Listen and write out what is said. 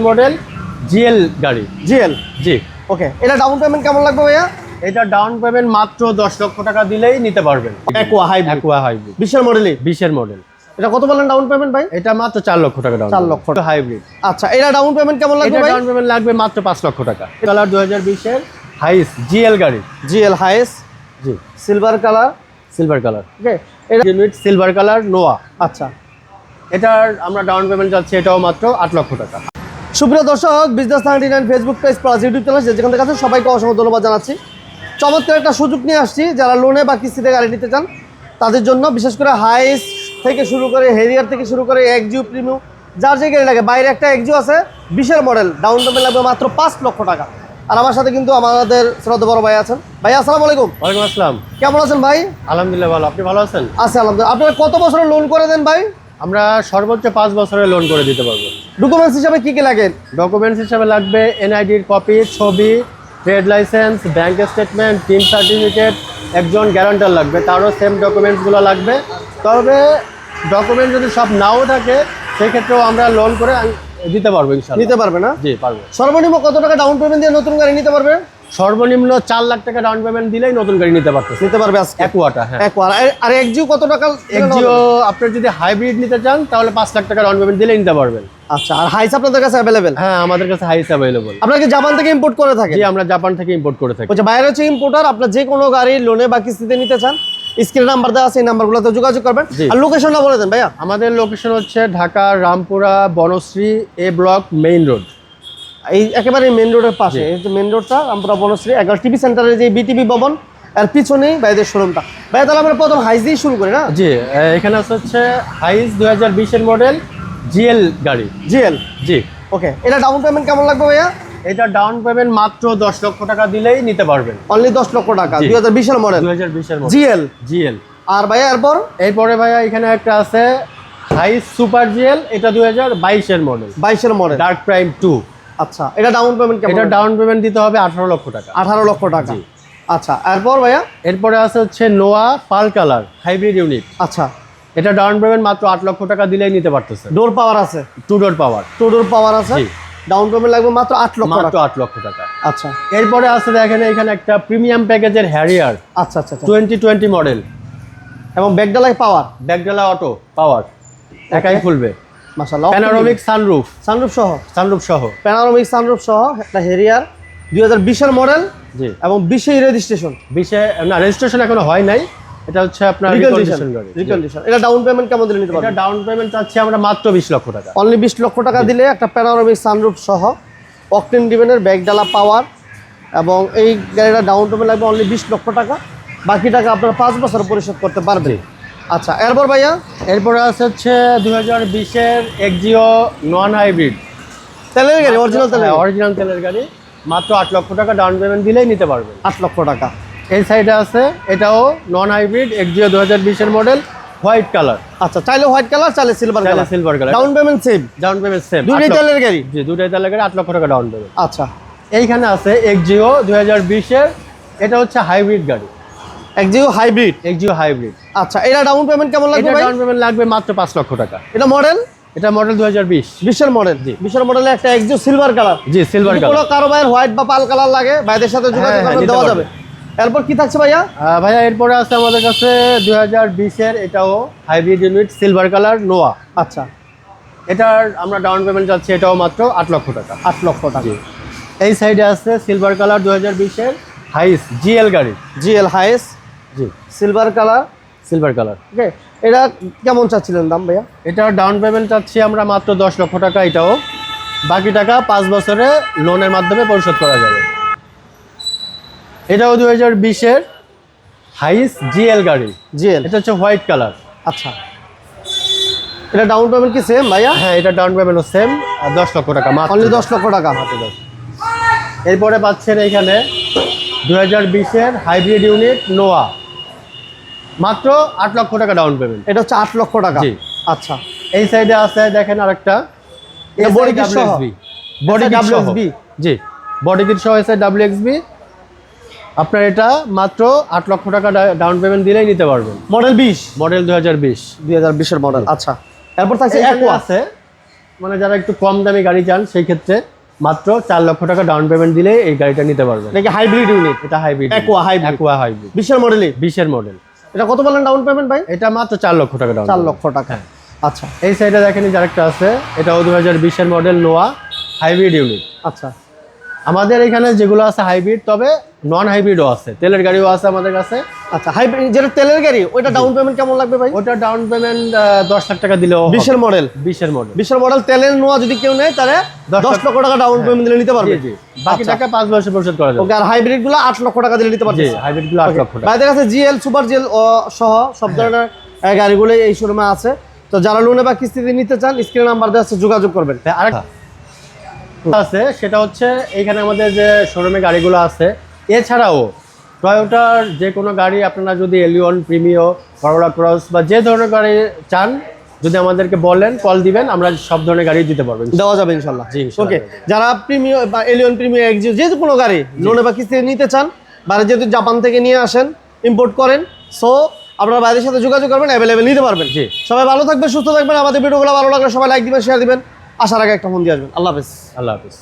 Model GL গাড়ি। GL, জি। ওকে, এটা down payment কেমন লাগবে ভাইয়া? এটা ডাউন পেমেন্ট মাত্র 10 লক্ষ টাকা দিলেই নিতে পারবেন। অ্যাকোয়া হাইব্রিড, 20 এর মডেল। এটা কত বললেন ডাউন পেমেন্ট ভাই? এটা মাত্র 4 লক্ষ টাকা ডাউন। 4 লক্ষ হাইব্রিড। আচ্ছা, এটা ডাউন পেমেন্ট কেমন লাগবে ভাই? ডাউন পেমেন্ট লাগবে মাত্র 5 লক্ষ টাকা। কালার 2020 এর হাইস জিএল গাড়ি। জিএল হাইস, জি, সিলভার কালার। ওকে, এটা ইউনিট সিলভার কালার নোয়া। আচ্ছা, এটার আমরা ডাউন পেমেন্ট যাচ্ছে এটাও মাত্র 8 লক্ষ টাকা। সুপ্রিয় দর্শক, business 99 Facebook page plus YouTube channel যেখান থেকে আছেন সবাইকে অসংখ্য ধন্যবাদ জানাচ্ছি। চমৎকার একটা সুযোগ নিয়ে আসছি, যারা লোনে বা কিস্তিতে গাড়ি নিতে চান তাদের জন্য। বিশেষ করে হাইস থেকে শুরু করে হেরিয়ার থেকে শুরু করে এক্সিও প্রিমিয়াম, যার যে গাড়ি লাগে। বাইরে একটা এক্সিও আছে 20 এর মডেল, ডাউন পেমেন্ট লাগবে মাত্র 5 লক্ষ টাকা। আর আমার সাথে কিন্তু আমাদের শ্রদ্ধা বড় ভাই আছেন। ভাই আসসালামু আলাইকুম। ওয়ালাইকুম আসসালাম। কেমন আছেন ভাই? আলহামদুলিল্লাহ ভালো, আপনি ভালো আছেন? আচ্ছা, আলহামদুলিল্লাহ। আপনারা কত বছরের লোন করে দেন ভাই? আমরা সর্বোচ্চ 5 বছরের লোন করে দিতে পারবো। ডকুমেন্টস হিসাবে কি কি লাগে? ডকুমেন্টস হিসাবে লাগবে এনআইডির কপি, ছবি, trade licence, bank statement, tin certificate, একজন গ্যারান্টার লাগবে, তারও সেম ডকুমেন্টসগুলো লাগবে। তবে ডকুমেন্ট যদি সব নাও থাকে সেক্ষেত্রেও আমরা লোন করে দিতে পারবো ইনশাআল্লাহ। নিতে পারবে না? জি পারবো। সর্বনিম্ন কত টাকা ডাউন পেমেন্ট দিয়ে নতুন গাড়ি নিতে পারবে? সর্বনিম্ন 4 লাখ টাকা ডাউন পেমেন্ট দিলেই নতুন গাড়ি নিতে পারতেছে। নিতে পারবে আজকে অ্যাকোয়াটা। হ্যাঁ, অ্যাকোয়া। আর এক্সিও কত টাকা? এক্সিও আপনার যদি হাইব্রিড নিতে চান তাহলে 5 লাখ টাকা ডাউন পেমেন্ট দিলেই নিতে পারবেন। আচ্ছা, আর হাইস আপনাদের কাছে অ্যাভেলেবেল? হ্যাঁ, আমাদের কাছে হাইস অ্যাভেলেবল। আপনারা কি জাপান থেকে ইম্পোর্ট করে থাকেন? জি, আমরা জাপান থেকে ইম্পোর্ট করে থাকি। আচ্ছা, বাইরে হচ্ছে ইম্পোর্টার। আপনার যে কোনো গাড়ি লোনে বা কিস্তিতে নিতে চান, স্ক্রিনে নাম্বার দেওয়া আছে, এই নাম্বারগুলোতে যোগাযোগ করবেন। আর লোকেশনটা বলে দেন ভাইয়া। আমাদের লোকেশন হচ্ছে ঢাকা রামপুরা বনশ্রী এ ব্লক মেইন রোড। এই একেবারে মেন রোডের পাশে, এই যে মেন রোডটা রামপুরা বনশ্রী 11 টিভি সেন্টারের যে বিটিভি ভবন, আর পিছনেই বাইরের শোরুমটা। ভাইয়া তাহলে আমরা প্রথম হাইস দিয়ে শুরু করি না? জি, এখানে হচ্ছে হাইস 2020 এর মডেল জিএল গাড়ি। জিএল, জি। ওকে, এটা ডাউন পেমেন্ট কেমন লাগবে ভাইয়া? এটা ডাউন পেমেন্ট মাত্র 10 লক্ষ টাকা দিলেই নিতে পারবেন। অনলি 10 লক্ষ টাকা। 2020 এর মডেল, 2020 এর মডেল জিএল। আর ভাইয়া এরপরে ভাইয়া এখানে একটা আছে হাইস সুপার জিএল, এটা 2022 এর মডেল। 22 এর মডেল, ডার্ক প্রাইম 2। আচ্ছা, এটা ডাউন পেমেন্ট কেমন? এটা ডাউন পেমেন্ট দিতে হবে 18 লক্ষ টাকা। 18 লক্ষ টাকা। আচ্ছা, এরপর ভাইয়া? এরপরে আছে হচ্ছে নোয়া পাল কালার হাইব্রিড ইউনিট। আচ্ছা, এটা ডাউন পেমেন্ট মাত্র 8 লক্ষ টাকা দিলেই নিতে পারতেছে। ডোর পাওয়ার আছে? 2 ডোর পাওয়ার। 2 ডোর পাওয়ার আছে। জি। ডাউন পেমেন্ট লাগবে মাত্র 8 লক্ষ টাকা। মাত্র 8 লক্ষ টাকা। আচ্ছা, এরপরে আছে দেখেন এখানে একটা প্রিমিয়াম প্যাকেজের হ্যারিয়ার। আচ্ছা আচ্ছা 2020 মডেল এবং ব্যাকডালাই পাওয়ার, ব্যাকডালা অটো পাওয়ার, একাই খুলবে। মাশাআল্লাহ। প্যানোরামিক সানরুফ সহ প্যানোরামিক সানরুফ সহ একটা হেরিয়ার 2020 এর মডেল। জি। এবং 20 এর রেজিস্ট্রেশন। 20 না, রেজিস্ট্রেশন এখনো হয় নাই। এটা হচ্ছে আপনার রিকন্ডিশন গাড়ি। এটা ডাউন পেমেন্ট কেমন দিলে নিতে পারবেন? এটা ডাউন পেমেন্ট চাচ্ছি আমরা মাত্র 20 লক্ষ টাকা। অনলি 20 লক্ষ টাকা দিলে একটা প্যানোরামিক সানরুফ সহ অকটেন ডিভেনের ব্যাকডালা পাওয়ার, এবং এই গাড়িটা ডাউন পেমেন্ট লাগবে অনলি 20 লক্ষ টাকা। বাকি টাকা আপনারা 5 বছর পরিশোধ করতে পারবেন। আচ্ছা, এরপর ভাইয়া? এরপরে আছে হচ্ছে 2020 এর এক্সিও নন হাইব্রিড তেলের গাড়ি, অরিজিনাল তেলের গাড়ি। মাত্র 8 লক্ষ টাকা ডাউন পেমেন্ট দিলেই নিতে পারবেন। 8 লক্ষ টাকা। এই সাইডে আছে এটাও নন হাইব্রিড এক্সিও 2020 এর মডেল, হোয়াইট কালার। আচ্ছা, চাইলে হোয়াইট কালার, চাইলে silver colour. Down payment same? Down payment same. দুটোই তেলের গাড়ি? জি, দুটোই তেলের গাড়ি। 8 লক্ষ টাকা ডাউন পেমেন্ট। আচ্ছা, এইখানে আছে এক্সিও 2020 এর, এটা হচ্ছে হাইব্রিড গাড়ি। Axio hybrid? Axio hybrid. আচ্ছা, এটা ডাউন পেমেন্ট কেমন লাগবে ভাই? ডাউন পেমেন্ট লাগবে মাত্র 5 লক্ষ টাকা। এটা মডেল? এটা মডেল 2020 এর মডেল। জি, 20 এর মডেলে একটা এক্সিও সিলভার কালার। জি, সিলভার কালার। কোনো কারো ভাইয়ের হোয়াইট বা পাল কালার লাগে, ভাইদের সাথে যোগাযোগ করে দেওয়া যাবে। এরপর কি থাকছে ভাইয়া? ভাইয়া এরপরে আছে আমাদের কাছে 2020 এর, এটাও হাইব্রিড ইউনিট সিলভার কালার নোয়া। আচ্ছা, এটার আমরা ডাউন পেমেন্ট যাচ্ছে এটাও মাত্র 8 লক্ষ টাকা। 8 লক্ষ টাকা। এই সাইডে আছে সিলভার কালার 2020 এর হাইস জিএল গাড়ি। জিএল হাইস, জি, সিলভার কালার। ওকে, এটা কেমন চাচ্ছিলেন দাম ভাইয়া? এটার ডাউন পেমেন্ট চাচ্ছি আমরা মাত্র 10 লক্ষ টাকা। এটাও বাকি টাকা 5 বছরে লোনের মাধ্যমে পরিশোধ করা যাবে। এটাও 2020 এর হাইস জিএল গাড়ি। এটা হচ্ছে হোয়াইট কালার। আচ্ছা, এটা ডাউন পেমেন্ট কি সেম ভাইয়া? হ্যাঁ, এটা ডাউন পেমেন্টও সেম, 10 লক্ষ টাকা। অনলি 10 লক্ষ টাকা। এরপরে পাচ্ছেন এখানে 2020 এর হাইব্রিড ইউনিট নোয়া, মাত্র 8 লক্ষ টাকা ডাউন পেমেন্ট। এটা হচ্ছে 8 লক্ষ টাকা। জি। আচ্ছা, এই সাইডে আছে দেখেন আরেকটা বডি কিট সহ। জি, বডি কিট সহ আছে WXB। আপনার এটা মাত্র 8 লক্ষ টাকা ডাউন পেমেন্ট দিলেই নিতে পারবেন। মডেল 20? মডেল 2020 এর মডেল। আচ্ছা, এরপর থাকছে অ্যাকোয়া আছে মানে যারা একটু কম দামি গাড়ি চান সেই ক্ষেত্রে মাত্র 4 লক্ষ টাকা ডাউন পেমেন্ট দিলে এই গাড়িটা নিতে পারবেন। নাকি হাইব্রিড ইউনিট? এটা hybrid, Aqua hybrid। Aqua hybrid 20 মডেলই? 20 model. এটা কত বলেন ডাউন পেমেন্ট ভাই? এটা মাত্র 4 লক্ষ টাকা ডাউন। 4 লক্ষ টাকা। আচ্ছা এই সাইডে দেখেন যে আরেকটা আছে, এটাও 2020 মডেল নোয়া হাইব্রিড ইউনিট। আচ্ছা আমাদের এখানে যেগুলো আছে হাইব্রিড, তবে নন হাইব্রিডও আছে, তেলের গাড়িও আছে আমাদের কাছে। আচ্ছা হাইব্রিড যেটা তেলের গাড়ি ওইটা ডাউন পেমেন্ট কেমন লাগবে ভাই? ওটা ডাউন পেমেন্ট 10 লাখ টাকা দিলেও 20 মডেল? 20 মডেল। 20 মডেল তেলের নোয়া যদি কেউ নেয় তাহলে 10 লক্ষ টাকা ডাউন পেমেন্ট দিলে নিতে পারবে। জি, বাকি আচ্ছা। টাকা 5 বছর পরিশোধ করা যাবে। ওকে, আর হাইব্রিড গুলো 8 লক্ষ টাকা দিলে নিতে পারবে। জি, হাইব্রিড গুলো 8 লক্ষ টাকা। ভাইদের কাছে জিএল, সুপার জিএল সহ সব ধরনের গাড়িগুলো এই শোরুমে আছে। তো যারা লোনে বা কিস্তিতে নিতে চান স্ক্রিনে নাম্বার দেওয়া আছে, যোগাযোগ করবেন। আরেকটা আছে, সেটা হচ্ছে এখানে আমাদের যে শোরুমে গাড়িগুলো আছে, এছাড়াও টয়োটার যে কোনো গাড়ি আপনারা যদি এলিয়ন, প্রিমিও, করোলা ক্রস বা যে ধরনের গাড়ি চান, যদি আমাদেরকে বলেন, কল দিবেন, আমরা সব ধরনের গাড়ি দিতে পারবো। দেওয়া যাবে ইনশাল্লাহ। জি, ইনশাল্লাহ ওকে, যারা প্রিমিও বা এলিয়ন, প্রিমিও, এক্সিও যে কোনো গাড়ি লোনে বা কিস্তিতে নিতে চান, বাইরে যেহেতু জাপান থেকে নিয়ে আসেন, ইম্পোর্ট করেন, সো আপনারা বাইরের সাথে যোগাযোগ করবেন, অ্যাভেলেবেল নিতে পারবেন। জি। সবাই ভালো থাকবেন, সুস্থ থাকবেন। আমাদের ভিডিওগুলো ভালো লাগলে সবাই লাইক দিবেন, শেয়ার দিবেন। আসার আগে একটা ফোন দিয়ে আসবেন। আল্লাহ হাফেজ। আল্লাহ হাফিজ।